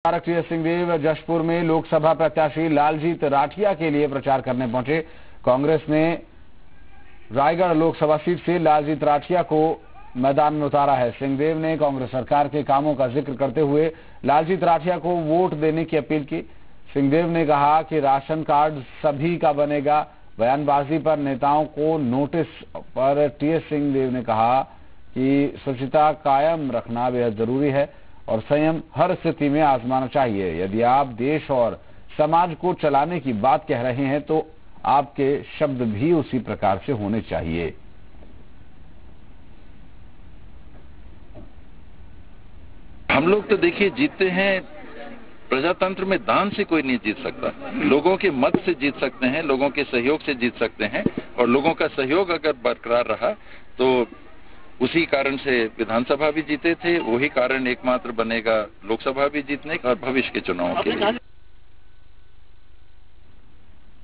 TS Singhdeo Jashpur में लोकसभा प्रत्याशी लालजीत राठिया के लिए प्रचार करने पहुंचे। कांग्रेस ने रायगढ़ लोकसभा सीट से लालजीत राठिया को मैदान में उतारा है। सिंहदेव ने कांग्रेस सरकार के कामों का जिक्र करते हुए लालजीत राठिया को वोट देने की अपील की। सिंहदेव ने कहा कि राशन कार्ड सभी का बनेगा। बयानबाजी पर नेताओं को नोटिस पर टीएस सिंहदेव ने कहा कि शुचिता कायम रखना बेहद जरूरी है और संयम हर स्थिति में आजमाना चाहिए। यदि आप देश और समाज को चलाने की बात कह रहे हैं तो आपके शब्द भी उसी प्रकार से होने चाहिए। हम लोग तो देखिए जीतते हैं, प्रजातंत्र में दान से कोई नहीं जीत सकता। लोगों के मत से जीत सकते हैं, लोगों के सहयोग से जीत सकते हैं और लोगों का सहयोग अगर बरकरार रहा तो उसी कारण से विधानसभा भी जीते थे, वही कारण एकमात्र बनेगा लोकसभा भी जीतने का और भविष्य के चुनाव के लिए।